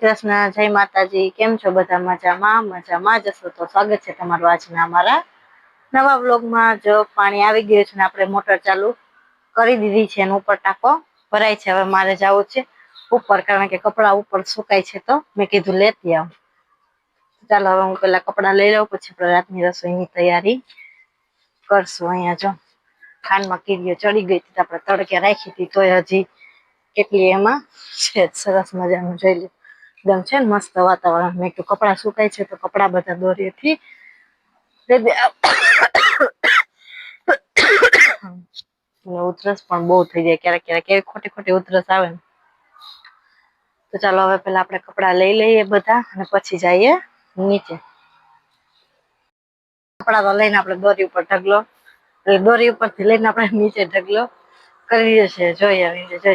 કૃષ્ણ, જય માતાજી. કેમ છો બધા? મજામાં જશો તો સ્વાગત છે તમારું આજના અમારા નવા વ્લોગમાં. જો પાણી આવી ગયું છે ને આપણે મોટર ચાલુ કરી દીધી છે અને ઉપર ટાંકો ભરાય છે. હવે મારે જવું છે ઉપર, કારણ કે કપડા ઉપર સુકાય છે તો મેં કીધું લેતી આવું. ચાલો હવે હું પેલા કપડા લઈ લઉં, પછી આપણે રાતની રસોઈની તૈયારી કરશું. અહીંયા જો ખાંડમાં કીડીઓ ચડી ગઈ હતી, આપણે તડકે રાખી હતી તોય હજી કેટલી એમાં છે. સરસ મજાનું જોઈ લો, એકદમ છે ને મસ્ત વાતાવરણ. મેં કીધું કપડા સુકાય છે તો કપડા બધા દોરીથી ઉધરસ પણ બહુ થઈ જાય ક્યારેક ક્યારેક, એવી ખોટી ખોટી ઉધરસ આવે ને. તો ચાલો હવે પેલા આપણે કપડા લઈ લઈએ બધા અને પછી જઈએ નીચે. કપડા તો લઈને આપણે દોરી ઉપર ઢગલો, દોરી ઉપરથી લઈને આપણે નીચે ઢગલો કરીએ છીએ.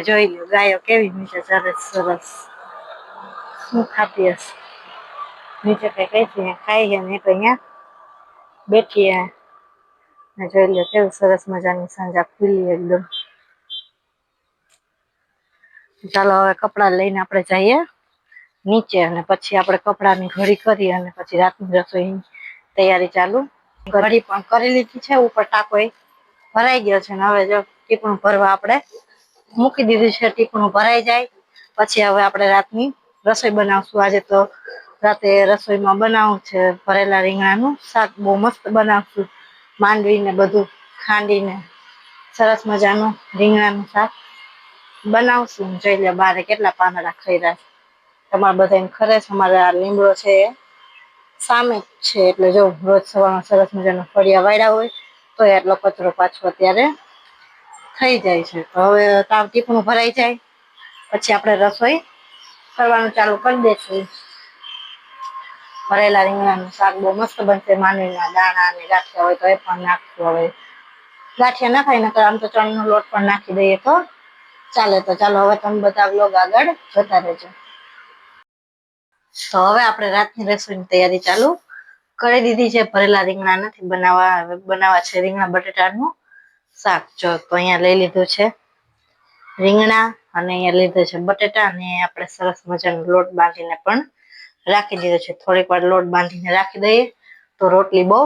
જોઈ લો ગાયો કેવી નીચે ચરે સરસ. શું ખાતી હશે નીચે? કઈ છે ખાઈ છે ને, તો અહીંયા બેઠી હે. જોઈ લો કેવું સરસ મજાની સાંજા ખુલી એકદમ. ચાલો હવે કપડા લઈને આપણે જઈએ નીચે, અને પછી આપણે કપડાની ઘડી કરી અને પછી રાતની રસોઈની તૈયારી ચાલુ. ઘડી પણ કરી લીધી છે, ઉપર ટાંકો ભરાઈ ગયો છે ને હવે જો ટીપણું ભરવા આપણે મૂકી દીધું છે. ટીપણું ભરાઈ જાય પછી હવે આપણે રાતની રસોઈ બનાવશું. આજે તો રાતે રસોઈમાં બનાવવું છે ભરેલા રીંગણાનું શાક. બહુ મસ્ત બનાવશું, માંડવીને બધું ખાંડીને સરસ મજાનું રીંગણાનું શાક બનાવશું. જોઈ લે બારે કેટલા પાંદડા ખર્યા છે. તમારે બધાને ખરે છે. અમારે આ લીમડો છે એ સામે જ છે, એટલે જો રોજ સવારમાં સરસ મજાના ફળિયા વાળ્યા હોય તો એટલો કચરો પાછો અત્યારે થઈ જાય છે. તો હવે તાવ ટીપણું ભરાઈ જાય પછી આપણે રસોઈ કરવાનું ચાલુ કરી દેશું. ભરેલા રીંગણાનું શાક બહુ મસ્ત બનશે. માંડવીના દાણા અને ગાંઠિયા હોય તો એ પણ નાખશું. હવે ગાંઠિયા નખાય ને તો આમ તો ચણાનો લોટ પણ નાખી દઈએ તો ચાલે. તો ચાલો હવે તમે બધા વ્લોગ આગળ જોતા રહેજો. તો હવે આપણે રાતની રસોઈની તૈયારી ચાલુ કરી દીધી છે. ભરેલા રીંગણા નથી બનાવવા છે રીંગણા બટેટાનું શાક. જો તો અહીંયા લઈ લીધું છે રીંગણા અને અહીંયા લીધું છે બટેટા, અને આપણે સરસ મજાનો લોટ બાંધીને પણ રાખી દીધો છે. થોડીક વાર લોટ બાંધીને રાખી દઈએ તો રોટલી બહુ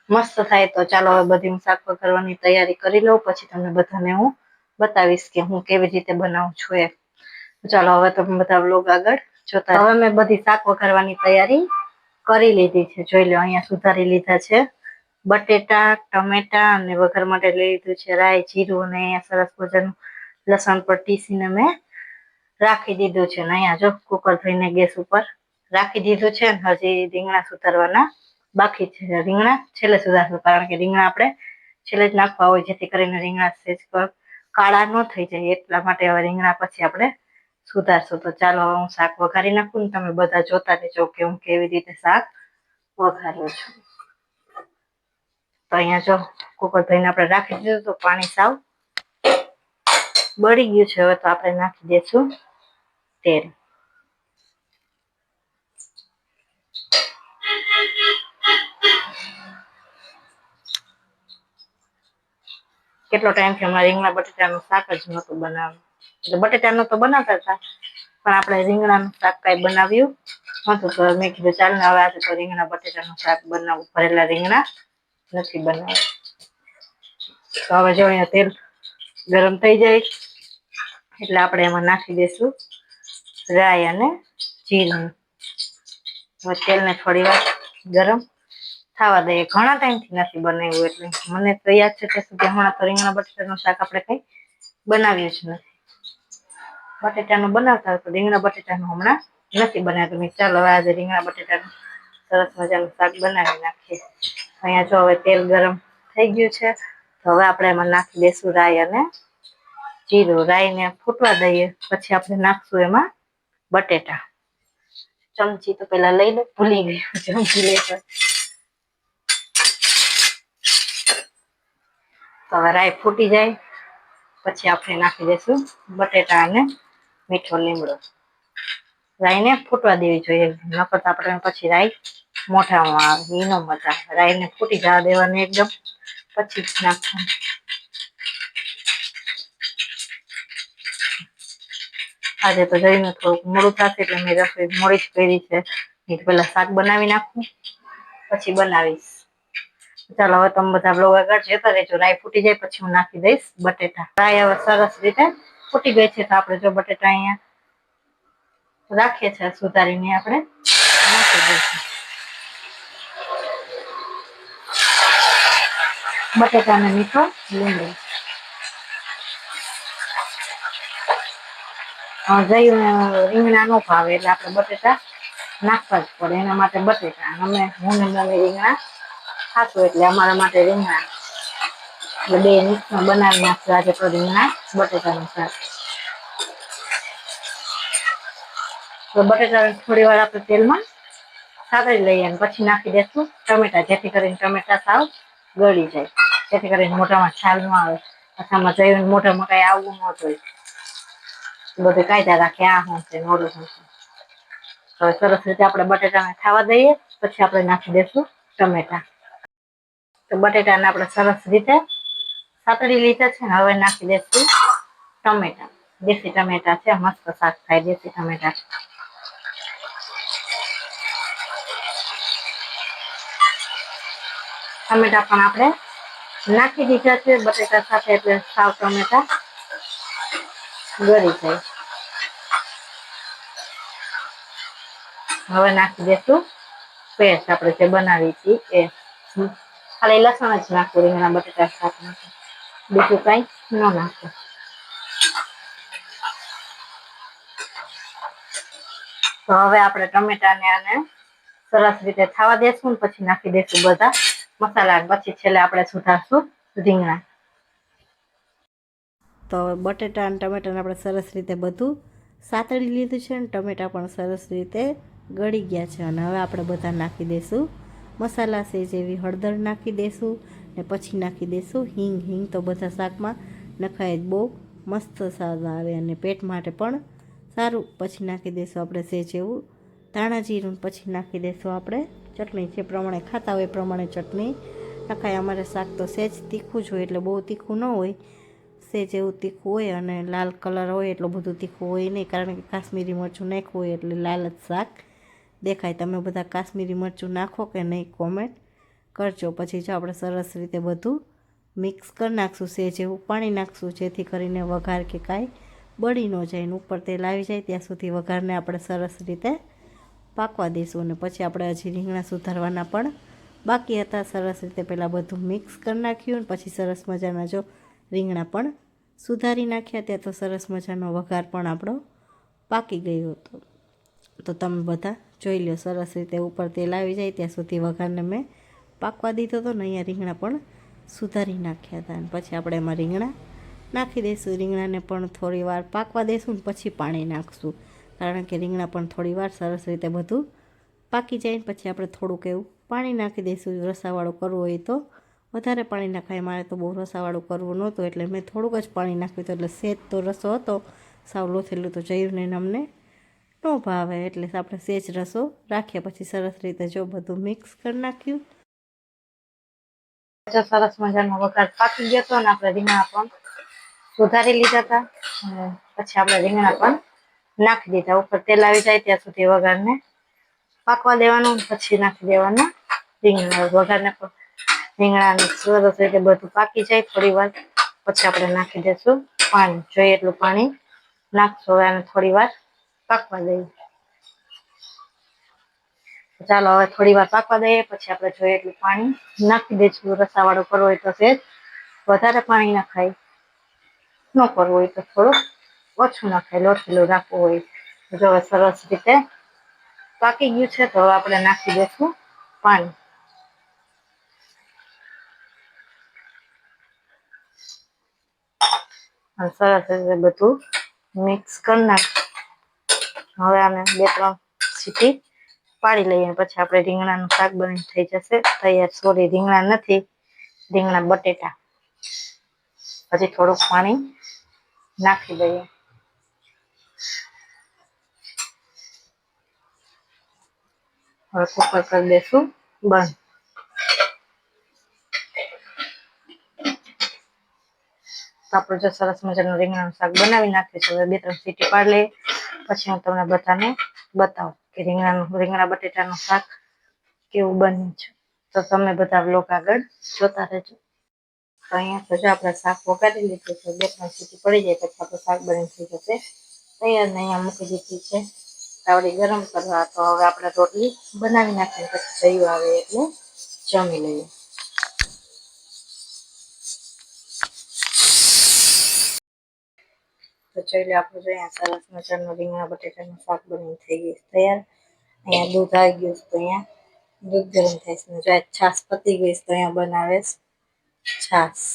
મસ્ત થાય. તો ચાલો હવે બધી શાક કરવાની તૈયારી કરી લઉં, પછી તમને બધાને હું બતાવીશ કે હું કેવી રીતે બનાવું છું એ. ચાલો હવે તમે બધા વ્લોગ આગળ જોતા. હવે મેં બધી શાક વઘારવાની તૈયારી કરી લીધી છે. જોઈ લો અહીંયા સુધારી લીધા છે બટેટા, ટમેટા, અને વઘાર માટે લઈ લીધું છે રાઈ, જીરું, અને અહીંયા સરસ મજાનું લસણ પર ટીસીને મેં રાખી દીધું છે. ને અહીંયા જો કુકર ધોઈને ગેસ ઉપર રાખી દીધું છે. હજી રીંગણા સુધારવાના બાકી છે. રીંગણા છેલ્લે સુધારશું, કારણ કે રીંગણા આપણે છેલ્લે જ નાખવા હોય જેથી કરીને રીંગણા સેજ કાળા ન થઈ જાય. એટલા માટે હવે રીંગણા પછી આપણે સુધારશું. તો ચાલો હવે હું શાક વઘારી નાખું ને તમે બધા જોતા રહેજો કે હું કેવી રીતે શાક વઘારું છું. તો અહીંયા જો કુકર ધોઈને આપણે રાખી દીધું તો પાણી સાવ બળી ગયું છે. હવે તો આપણે નાખી દઈશું તેલ. કેટલો ટાઈમથી અમારે રીંગણા બટેટાનું શાક જ નહોતું બનાવ્યું. એટલે બટેટાનું તો બનાવતા હતા પણ આપણે રીંગણાનું શાક કાંઈ બનાવ્યું નહોતું. તો મેં કીધું ચાલ ને હવે આજે તો રીંગણા બટેટાનું શાક બનાવું. ભરેલા રીંગણા નથી બનાવ્યા. તો હવે જો અહીંયા તેલ ગરમ થઈ જાય એટલે આપણે એમાં નાખી દઈશું રાઈ અને જીરું. હવે તેલને થોડી વાર ગરમ થવા દઈએ. ઘણા ટાઈમથી નથી બનાવ્યું એટલે મને તો યાદ છે ત્યાં સુધી હમણાં તો રીંગણા બટેટાનું શાક આપણે કંઈ બનાવ્યું જ નથી. બટેટાનું બનાવતા હોય તો રીંગણા બટેટાનું હમણાં નથી બનાવ્યું. ચાલો હવે આજે રીંગણા બટેટાનું સરસ મજાનું શાક બનાવી નાખીએ. અહીંયા જો હવે તેલ ગરમ થઈ ગયું છે તો હવે આપણે એમાં નાખી દઈશું રાઈ અને જીરું. રાઈને ફૂટવા દઈએ પછી આપણે નાખશું એમાં બટેટા. ચમચી તો પેલા લઈ લો, ભૂલી ગઈ ચમચી લેતા. તો હવે રાઈ ફૂટી જાય પછી આપણે નાખી દઈશું બટેટા અને મીઠો લીમડો. રાઈને ફૂટવા દેવી જોઈએ, નકર આપણે પછી રાઈ મોઢામાં આવે એ ન મજા આવે. રાઈને ફૂટી જવા દેવાની એકદમ પછી જ નાખવાનું. આજે તો જઈને થોડુંક મોડું થશે એટલે મેં રસોઈ મોડી જ કરી છે. પેલા શાક બનાવી નાખું પછી બનાવીશ. ચાલો હવે તમે બધા બ્લોગ આગળ જતા રહેજો. રાઈ ફૂટી જાય પછી હું નાખી દઈશ બટેટા. રાઈ હવે સરસ રીતે ફૂટી ગઈ છે તો આપણે જો બટેટા અહીંયા રાખીએ છીએ સુધારીને આપણે નાખી દઈશું. બટેટા અને મીઠો લીમડો રીંગણા નો ભાવે એટલે આપણે બટેટા નાખવા જ પડે. એના માટે બટેટા હું ને મમ્મી રીંગણા ખાશું એટલે અમારા માટે રીંગણા એટલે બે મિક્સમાં બનાવી નાખશું આજે તો રીંગણા બટેટાનું શાક. તો બટેટા થોડી વાર આપણે તેલમાં સાતળી લઈએ અને પછી નાખી દઈશું ટમેટા, જેથી કરીને ટમેટા સાવ ગળી જાય, જેથી કરીને મોઢામાં છાલ ન આવે. આમાં જઈને મોઢામાં કઈ આવવું ન જોઈએ. બધું કાયદા રાખે આ હું છે ઓલું હું છે. હવે સરસ રીતે આપણે બટેટાને ખાવા દઈએ પછી આપણે નાખી દઈશું ટમેટા. તો બટેટાને આપણે સરસ રીતે સાતળી લીધા છે ને હવે નાખી દઈશું ટમેટા. દેશી ટમેટા છે, મસ્ત શાક થાય દેશી ટમેટા. ટમેટા પણ આપણે નાખી દીધા છે બટેટા સાથે એટલે સાવ ટમેટા ગળી જાય. હવે નાખી દઈશું પેસ્ટ આપણે જે બનાવી હતી એ. ખાલી લસણ જ નાખવું રીંગણા બટેટા શાકમાં, બીજું કઈ ન નાખવું. તો હવે આપણે ટમેટાને અને સરસ રીતે ખાવા દેશું પછી નાખી દઈશું બધા મસાલા. પછી છેલ્લે આપણે સુધારશું રીંગણા. તો બટેટા અને ટમેટાને આપણે સરસ રીતે બધું સાતળી લીધું છે અને ટમેટા પણ સરસ રીતે ગળી ગયા છે. અને હવે આપણે બધા નાખી દઈશું મસાલા. જેવી હળદર નાખી દઈશું ને પછી નાખી દઈશું હિંગ. હિંગ તો બધા શાકમાં નખાય જ બહુ મસ્ત સ્વાદ આવે અને પેટ માટે પણ સારું. પછી નાખી દઈશું આપણે સેજ એવું ધાણા જીરું. પછી નાખી દઈશું આપણે ચટણી. જે પ્રમાણે ખાતા હોય એ પ્રમાણે ચટણી નખાય. અમારે શાક તો સેજ તીખું જ હોય એટલે બહુ તીખું ન હોય, સેજ એવું તીખું હોય. અને લાલ કલર હોય એટલું બધું તીખું હોય નહીં, કારણ કે કાશ્મીરી મરચું નાખ્યું હોય એટલે લાલ જ શાક દેખાય. તમે બધા કાશ્મીરી મરચું નાખો કે નહીં કોમેન્ટ કરજો. પછી જો આપણે સરસ રીતે બધું મિક્સ કરી નાખશું. સેજ એવું પાણી નાખશું જેથી કરીને વઘાર કે કાંઈ બળી ન જાય ને ઉપર તેલ આવી જાય ત્યાં સુધી વઘારને આપણે સરસ રીતે પાકવા દઈશું. અને પછી આપણે હજી રીંગણા સુધારવાના પણ બાકી હતા. સરસ રીતે પહેલાં બધું મિક્સ કરી નાખ્યું પછી સરસ મજાના જો રીંગણા પણ સુધારી નાખ્યા. ત્યાં તો સરસ મજાનો વઘાર પણ આપણો પાકી ગયો હતો. તો તમે બધા જોઈ લો સરસ રીતે ઉપર તેલ આવી જાય ત્યાં સુધી વઘારને મેં પાકવા દીધો હતો ને અહીંયા રીંગણા પણ સુધારી નાખ્યા હતા. અને પછી આપણે એમાં રીંગણા નાખી દઈશું. રીંગણાને પણ થોડી વાર પાકવા દઈશું ને પછી પાણી નાખશું, કારણ કે રીંગણા પણ થોડી વાર સરસ રીતે બધું પાકી જાય. પછી આપણે થોડુંક એવું પાણી નાખી દઈશું. રસાવાળું કરવું હોય તો વધારે પાણી નાખાય. મારે તો બહુ રસાવાળું કરવું નહોતું એટલે મેં થોડુંક જ પાણી નાખ્યું હતું. એટલે સેજ તો રસો હતો, સાવ લોથેલું તો જઈને અમને ન ભાવે એટલે આપણે સેજ રસો રાખ્યા. પછી સરસ રીતે જો બધું મિક્સ કરી નાખ્યું. સરસ મજાનો વઘાર પાકી ગયો હતો અને આપણે રીંગણા પણ સુધારી લીધા હતા. પછી આપણે રીંગણા પણ નાખી દીધા. ઉપર તેલ આવી જાય ત્યાં સુધી વઘારને પાકવા દેવાનું. પછી નાખી દેવાના રીંગણા. વઘારને પણ રીંગણાને સરસ રીતે બધું પાકી જાય થોડી વાર પછી આપણે નાખી દઈશું પાણી. જોઈએ એટલું પાણી નાખશું. હવે આને થોડી વાર પાકવા દઈએ. ચાલો હવે થોડી વાર પાકવા દઈએ. પછી આપણે જોઈએ એટલું પાણી નાખી દઈશું. રસાવાળું કરવું હોય તો સેજ વધારે પાણી નખાય, ન કરવું હોય તો થોડુંક ઓછું નખાય. લોટલું રાખવું હોય જો હવે સરસ રીતે પાકી ગયું છે. તો હવે આપણે નાખી દઈશું પાણી. અને સરસ રીતે બધું મિક્સ કરી નાખ. હવે આને 2-3 સીટી પાડી લઈએ. પછી આપણે રીંગણાનું શાક બની થઈ જશે તૈયાર. સોરી, રીંગણા નથી, રીંગણા બટેટા. પછી થોડુંક પાણી નાખી દઈએ. હવે કુકર કરી દઈશું બંધ. આપણે જો સરસ મજાનું રીંગણાનું શાક બનાવી નાખ્યું છે. હવે 2-3 સીટી પાડી લઈએ પછી હું તમને બધાને બતાવું કે રીંગણા બટેટાનું શાક કેવું બન્યું છે. તો તમે બધા બ્લોગ આગળ જોતા રહેજો. તો અહીંયા તો જો આપણે શાક વઘારી લીધું છે, 2-3 સીટી પડી જાય પછી આપણું શાક બની થઈ જશે તૈયાર. ને અહીંયા મૂકી દીધી છે તાવડી ગરમ કરવા. તો હવે આપણે રોટલી બનાવી નાખીએ પછી જયું આવે એટલે જમી લઈએ. તો ચાલો આપણે જો અહીંયા સરસ મજાનું રીંગણા બટેટાનું શાક બની થઈ ગયું તૈયાર. અહીંયા દૂધ આવી ગયું તો અહીંયા દૂધ ગરમ થાય છે. જો છાશ પતી ગઈ તો અહીંયા બનાવે છાશ.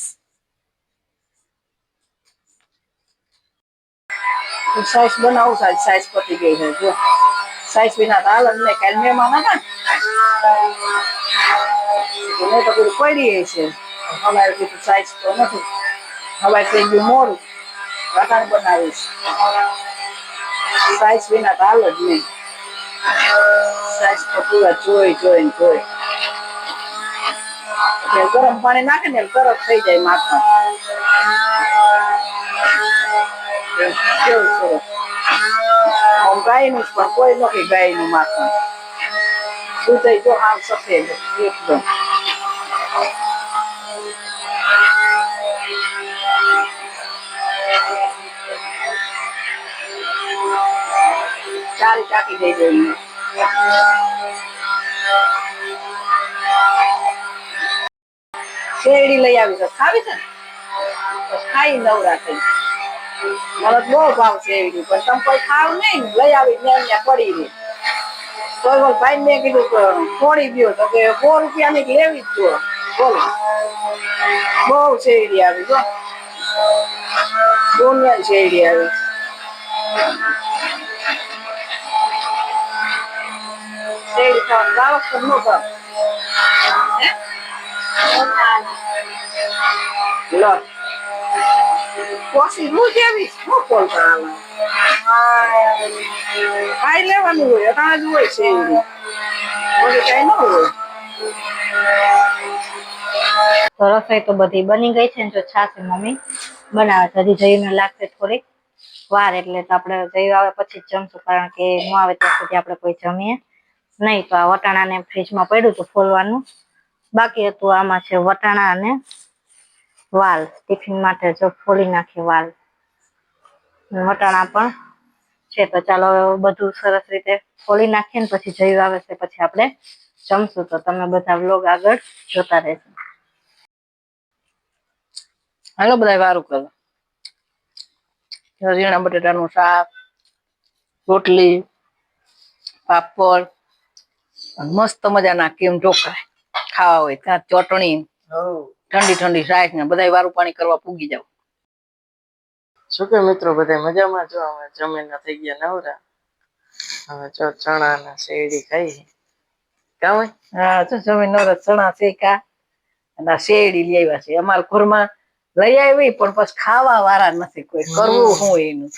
સાઈઝ બનાવું સાઈઝ પતી ગઈ છે. જો સાઈઝ વિના તો હાલ જ નહીં. કાલે મહેમાન હતા ને તો બધું પડી છે. અમારે કીધું સાઈઝ તો નથી. હવે થઈ ગયું મોડું, વટાણ બનાવીશ. સાઈઝ વિના તો હાલ જ નહીં. સાઈઝ તો પૂરા જોઈ. ગરમ પાણી નાખે ને તરત થઈ જાય માખણ. કેવું સરસ. ગાયનું જ પણ કોઈ નથી ગાયનું માખણ. દૂધ જો આમ સફેદ એકદમ. ચારી ચાકી દઈ દઈએ. શેરડી લઈ આવી છે, ખાવી છે ખાઈ નવરા થઈ. મને બહુ ભાવ શેરડી પણ તમે કોઈ ખાવ નહીં. લઈ આવી ત્યાં પડી રહી. તો ભાઈ મેં કીધું થોડી ગયો તો કે 4 રૂપિયાની લેવી જ જો. બોલો બહુ શેરડી આવી જો. દુનિયા શેરડી આવી. શેરડી ખાવાનું બાળક તો ન ભાવ. લો પછી હું કેવી શું બોલતા ખાઈ લેવાનું હોય. અનાજ હોય શેરડી કઈ ન હોય. તો રસોઈ તો બધી બની ગઈ છે ને જો છાશ મમ્મી બનાવે છે. હજી જઈને લાગશે થોડીક વાર એટલે તો આપણે જઈ આવે પછી જ જમશું, કારણ કે ન આવે ત્યાં સુધી આપણે કોઈ જમીએ નહીં. તો આ વટાણાને ફ્રીજમાં પડ્યું હતું ફોલવાનું બાકી હતું. આમાં છે વટાણા અને વાલ. ટિફિન માટે જો ફોલી નાખી વાલ. વટાણા પણ છે. તો ચાલો બધું સરસ રીતે ફોલી નાખીએ ને પછી જયું આવે છે પછી આપણે જમશું. તો તમે બધા વ્લોગ આગળ જોતા રહેજો. હાલો બધા વારું કરો. રીંગણા બટેટાનું શાક, રોટલી, પાપડ, મસ્ત મજાના કેમ ઢોકળા ખાવા હોય ત્યાં ચટણી, ઠંડી સાઈસ ને બધા વારું પાણી કરવા પૂગી જાવ. શું કે મિત્રો બધા મજામાં? જો અમે જમીને થઈ ગયા નવરા. હવે જો ચણા ના શેરડી ખાઈ. કામ હા જો જમીન નવરા ચણા શેકા અને શેરડી લઈ આવ્યા છે. અમારા ઘરમાં લઈ આવી પણ પછી ખાવા વાળા નથી કોઈ. કરવું શું એનું.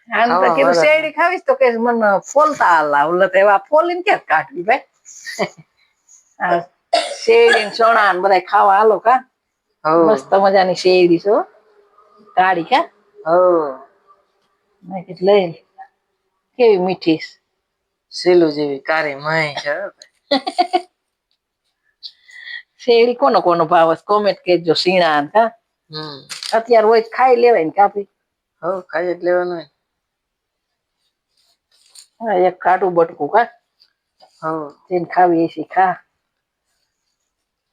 આમ તો કીધું શેરડી ખાવીશ તો કે મને ફોલતા હાલા. ઓલા તો એવા ફોલીને ક્યાં કાઢવી ભાઈ. શેરડી ચણા ને બધા ખાવા હાલો કા. મસ્ત મજાની શેરડી છો કાઢી કા. મેં કીધું લઈ કેવી મીઠી સીલું જેવી કારી માય છે. શેરડી કોનો ભાવ કોમેન્ટ કરજો. સીણા કા અત્યારે હોય ખાઈ લેવાય ને કાપી. ખાઈ જ લેવાનું. હા એક કાટું બટકું કા. જેને ખાવી એસી ખા.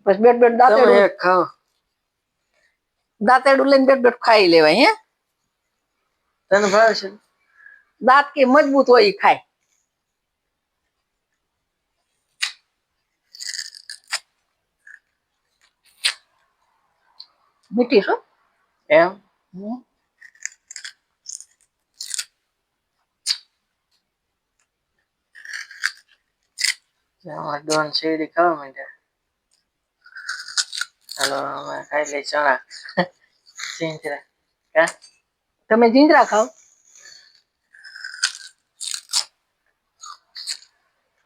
બસ બેટ દાંતેડું ખાઓ. દાંતેડું લઈને બેટ ખાઈ લેવાય. હે તને ભાવ છે? દાંત કે મજબૂત હોય એ ખાય. મીઠી શું એમ? ડોન શેરડી ખાવા માંડ્યા. ચાલો અમે ખાઈ લઈ ચણા જીંજરા. કા તમે જીંજરા ખાવ?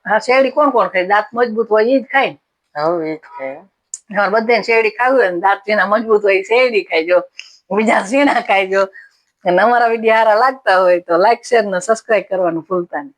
હા શેરડી કોણ ખાય? દાંત મજબૂત હોય એ જ ખાય. એ જ ખાય. બધાને શેરડી ખાવી હોય ને દાંત જેના મજબૂત હોય શેરડી ખાયજો. બીજા સીણા ખાયજો. અને અમારા વિડીયો સારા લાગતા હોય તો લાઈક શેર ને સબસ્ક્રાઇબ કરવાનું ભૂલતા નહીં.